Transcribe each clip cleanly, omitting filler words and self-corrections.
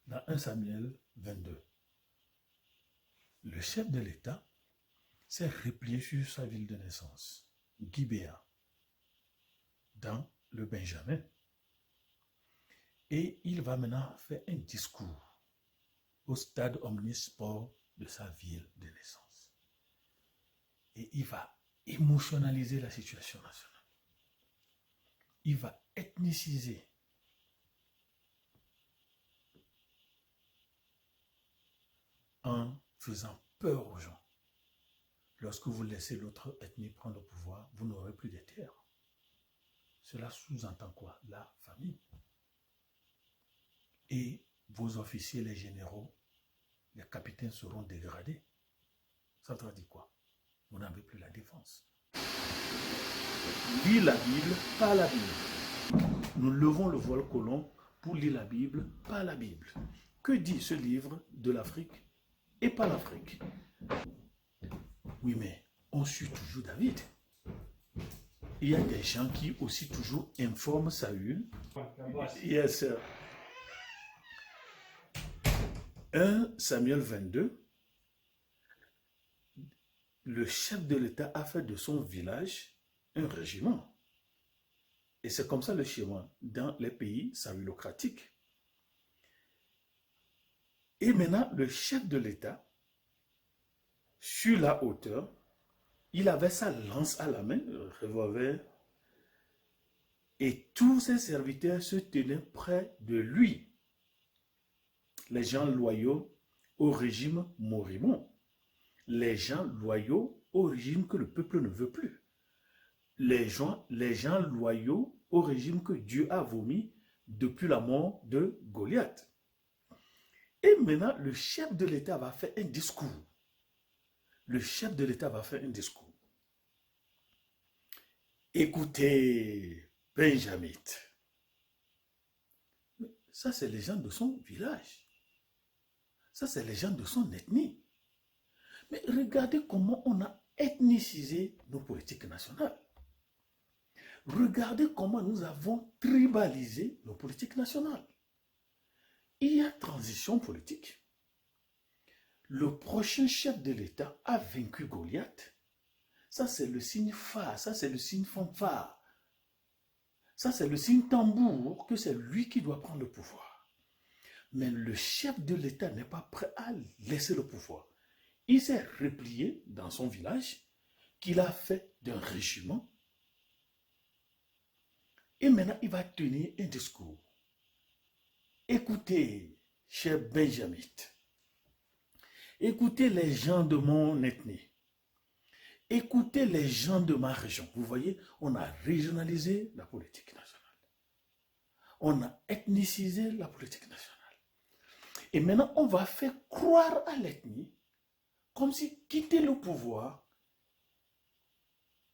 dans 1 Samuel 22. Le chef de l'État s'est replié sur sa ville de naissance, Gibéa, dans le Benjamin. Et il va maintenant faire un discours au stade omnisport de sa ville de naissance. Et il va émotionnaliser la situation nationale. Il va ethniciser en faisant peur aux gens. Lorsque vous laissez l'autre ethnie prendre le pouvoir, vous n'aurez plus de terres. Cela sous-entend quoi? La famine. Et vos officiers, les généraux, les capitaines seront dégradés. Ça veut dire quoi? Vous n'avez plus la défense. Lire la Bible, pas la Bible. Nous levons le voile colon pour lire la Bible, pas la Bible. Que dit ce livre de l'Afrique et pas l'Afrique? Oui, mais on suit toujours David. Il y a des gens qui aussi toujours informent Saül. Yes. 1 Samuel 22, le chef de l'État a fait de son village un régiment. Et c'est comme ça le schéma dans les pays saülocratiques. Et maintenant, le chef de l'État, sur la hauteur, il avait sa lance à la main, le revolver, et tous ses serviteurs se tenaient près de lui. Les gens loyaux au régime moribond. Les gens loyaux au régime que le peuple ne veut plus. Les gens loyaux au régime que Dieu a vomi depuis la mort de Goliath. Et maintenant, le chef de l'État va faire un discours. Le chef de l'État va faire un discours. Écoutez, Benjamite. Ça, c'est les gens de son village. Ça, c'est les gens de son ethnie. Mais regardez comment on a ethnicisé nos politiques nationales. Regardez comment nous avons tribalisé nos politiques nationales. Il y a transition politique. Le prochain chef de l'État a vaincu Goliath. Ça, c'est le signe phare, ça, c'est le signe fanfare. Ça, c'est le signe tambour que c'est lui qui doit prendre le pouvoir. Mais le chef de l'État n'est pas prêt à laisser le pouvoir. Il s'est replié dans son village, qu'il a fait d'un régiment. Et maintenant, il va tenir un discours. Écoutez, cher Benjamite, écoutez les gens de mon ethnie, écoutez les gens de ma région. Vous voyez, on a régionalisé la politique nationale. On a ethnicisé la politique nationale. Et maintenant, on va faire croire à l'ethnie comme si quitter le pouvoir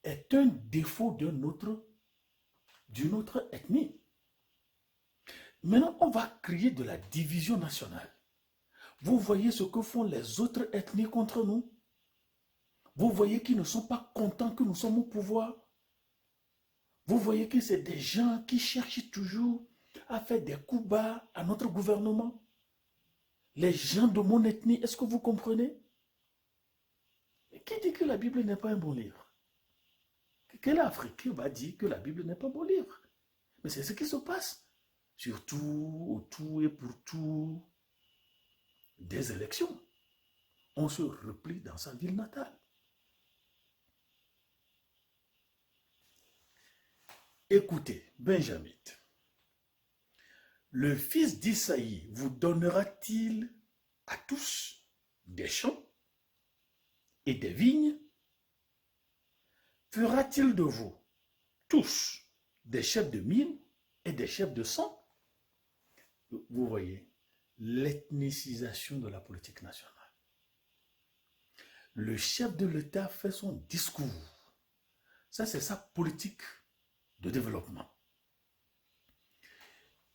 est un défaut d'une autre ethnie. Maintenant, on va créer de la division nationale. Vous voyez ce que font les autres ethnies contre nous? Vous voyez qu'ils ne sont pas contents que nous sommes au pouvoir? Vous voyez que c'est des gens qui cherchent toujours à faire des coups bas à notre gouvernement? Les gens de mon ethnie, est-ce que vous comprenez? Qui dit que la Bible n'est pas un bon livre? Quel Africain va dire que la Bible n'est pas un bon livre? Mais c'est ce qui se passe. Surtout, autour et pour tout des élections. On se replie dans sa ville natale. Écoutez, Benjamite, le fils d'Isaïe vous donnera-t-il à tous des champs et des vignes? Fera-t-il de vous tous des chefs de mine et des chefs de sang? Vous voyez, l'ethnicisation de la politique nationale. Le chef de l'État fait son discours. Ça, c'est sa politique de développement.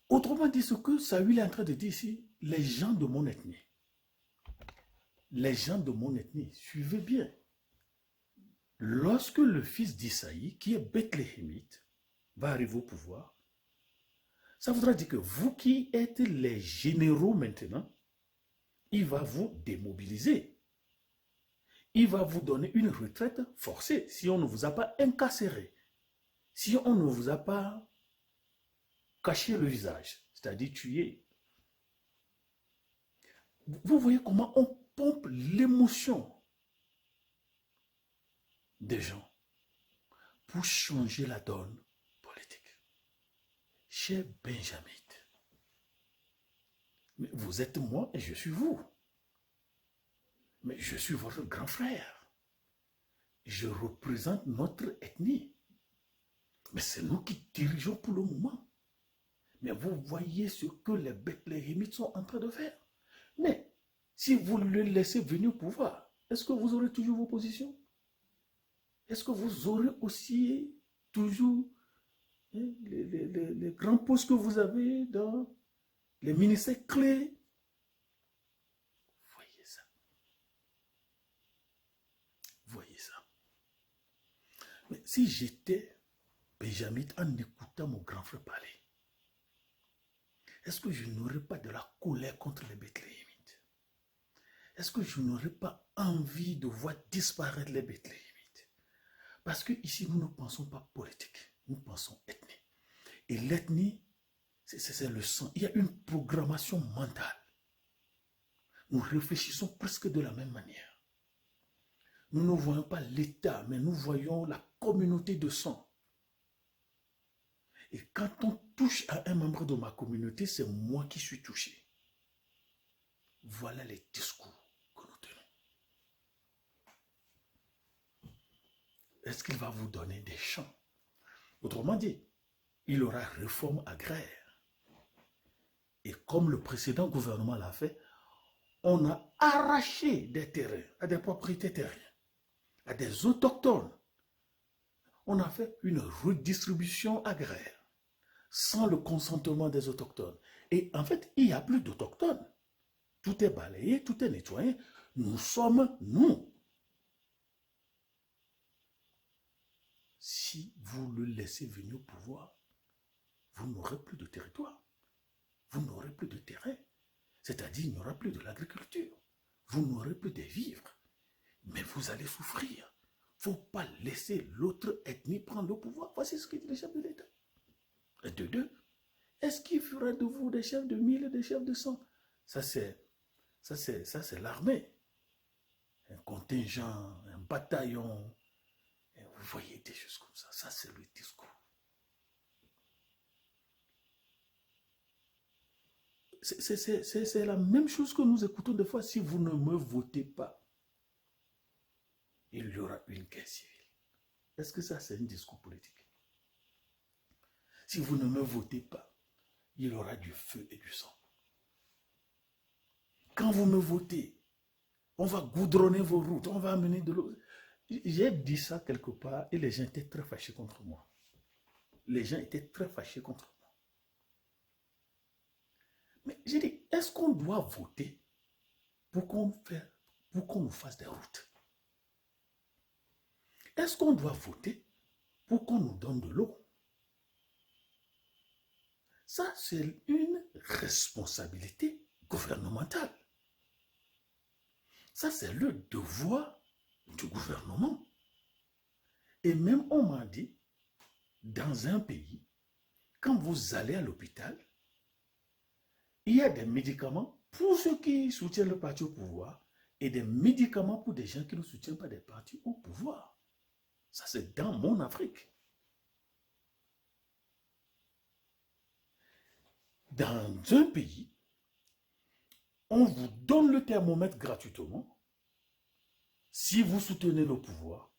Autrement dit, ce que Saül est en train de dire ici, les gens de mon ethnie. Les gens de mon ethnie, suivez bien. Lorsque le fils d'Isaïe, qui est Bethléemite, va arriver au pouvoir, Ça voudra dire que vous qui êtes les généraux maintenant, il va vous démobiliser. Il va vous donner une retraite forcée si on ne vous a pas incarcéré, si on ne vous a pas caché le visage, c'est-à-dire tué. Vous voyez comment on pompe l'émotion des gens pour changer la donne politique. Cher Benjamin, vous êtes moi et je suis vous. Mais je suis votre grand frère. Je représente notre ethnie. Mais c'est nous qui dirigeons pour le moment. Mais vous voyez ce que les Bethléemites sont en train de faire. Mais si vous le laissez venir au pouvoir, est-ce que vous aurez toujours vos positions? Est-ce que vous aurez aussi toujours les grands postes que vous avez dans les ministères clés? Voyez ça. Voyez ça. Mais si j'étais Benjamin en écoutant mon grand frère parler, est-ce que je n'aurais pas de la colère contre les Bethléemites? Est-ce que je n'aurais pas envie de voir disparaître les Bethléemites? Parce que ici, nous ne pensons pas politique, nous pensons ethnie. Et l'ethnie, c'est le sang. Il y a une programmation mentale. Nous réfléchissons presque de la même manière. Nous ne voyons pas l'État, mais nous voyons la communauté de sang. Et quand on touche à un membre de ma communauté, c'est moi qui suis touché. Voilà les discours que nous tenons. Est-ce qu'il va vous donner des champs? Autrement dit, il aura réforme agraire. Et comme le précédent gouvernement l'a fait, on a arraché des terrains à des propriétés terriennes, à des autochtones. On a fait une redistribution agraire sans le consentement des autochtones. Et en fait, il n'y a plus d'autochtones. Tout est balayé, tout est nettoyé. Nous sommes nous. Si vous le laissez venir au pouvoir, vous n'aurez plus de territoire. Vous n'aurez plus de terrain. C'est-à-dire, il n'y aura plus de l'agriculture. Vous n'aurez plus de vivres. Mais vous allez souffrir. Il ne faut pas laisser l'autre ethnie prendre le pouvoir. Voici ce que dit le chef de l'État. Et de deux, est-ce qu'il fera de vous des chefs de 1000 et des chefs de 100? Ça, c'est l'armée. Un contingent, un bataillon. Et vous voyez des choses comme ça. Ça, c'est le discours. C'est la même chose que nous écoutons des fois. Si vous ne me votez pas, il y aura une guerre civile. Est-ce que ça, c'est un discours politique? Si vous ne me votez pas, il y aura du feu et du sang. Quand vous me votez, on va goudronner vos routes, on va amener de l'eau. J'ai dit ça quelque part et les gens étaient très fâchés contre moi. Les gens étaient très fâchés contre moi. Mais j'ai dit, est-ce qu'on doit voter pour qu'on nous fasse des routes? Est-ce qu'on doit voter pour qu'on nous donne de l'eau? Ça, c'est une responsabilité gouvernementale. Ça, c'est le devoir du gouvernement. Et même on m'a dit, dans un pays, quand vous allez à l'hôpital, il y a des médicaments pour ceux qui soutiennent le parti au pouvoir et des médicaments pour des gens qui ne soutiennent pas des partis au pouvoir. Ça, c'est dans mon Afrique. Dans un pays, on vous donne le thermomètre gratuitement si vous soutenez le pouvoir,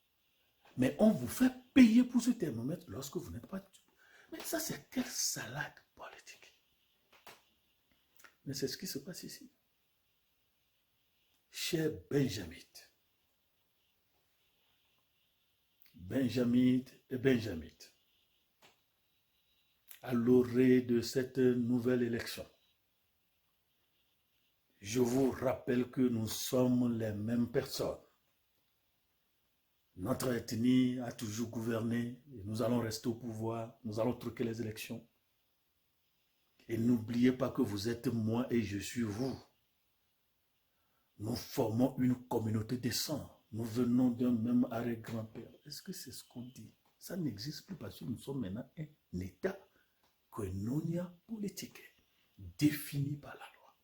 mais on vous fait payer pour ce thermomètre lorsque vous n'êtes pas... Mais ça, c'est quelle salade politique. Mais c'est ce qui se passe ici. Cher Benjamin et Benjamin, à l'orée de cette nouvelle élection, je vous rappelle que nous sommes les mêmes personnes. Notre ethnie a toujours gouverné et nous allons rester au pouvoir, nous allons truquer les élections. Et n'oubliez pas que vous êtes moi et je suis vous. Nous formons une communauté de sang. Nous venons d'un même arrière-grand-père. Est-ce que c'est ce qu'on dit? Ça n'existe plus parce que nous sommes maintenant un État koinonia politique défini par la loi.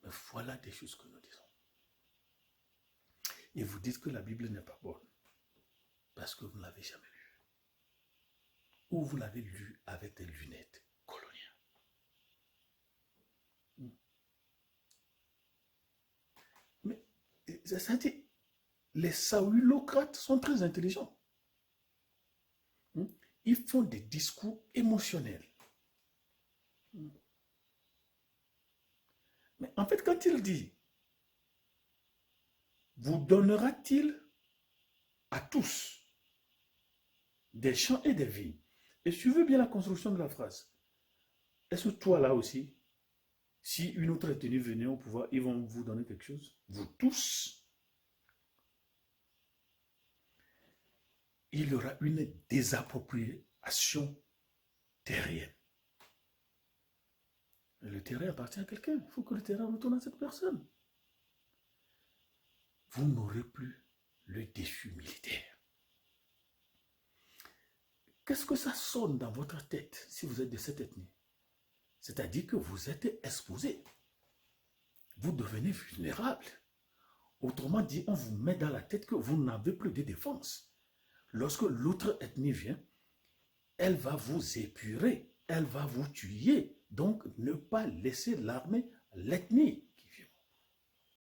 Mais voilà des choses que nous disons. Et vous dites que la Bible n'est pas bonne parce que vous ne l'avez jamais lue. Ou vous l'avez lue avec des lunettes coloniales. Mais ça dit, les saoulocrates sont très intelligents. Ils font des discours émotionnels. Mais en fait, quand il dit, vous donnera-t-il à tous des champs et des vignes? Et suivez bien la construction de la phrase. Est-ce que toi, là aussi, si une autre ethnie venait au pouvoir, ils vont vous donner quelque chose? Vous tous. Il y aura une désappropriation terrienne. Le terrain appartient à quelqu'un. Il faut que le terrain retourne à cette personne. Vous n'aurez plus le défi militaire. Qu'est-ce que ça sonne dans votre tête si vous êtes de cette ethnie? C'est-à-dire que vous êtes exposé. Vous devenez vulnérable. Autrement dit, on vous met dans la tête que vous n'avez plus de défense. Lorsque l'autre ethnie vient, elle va vous épurer, elle va vous tuer. Donc, ne pas laisser l'armée l'ethnie.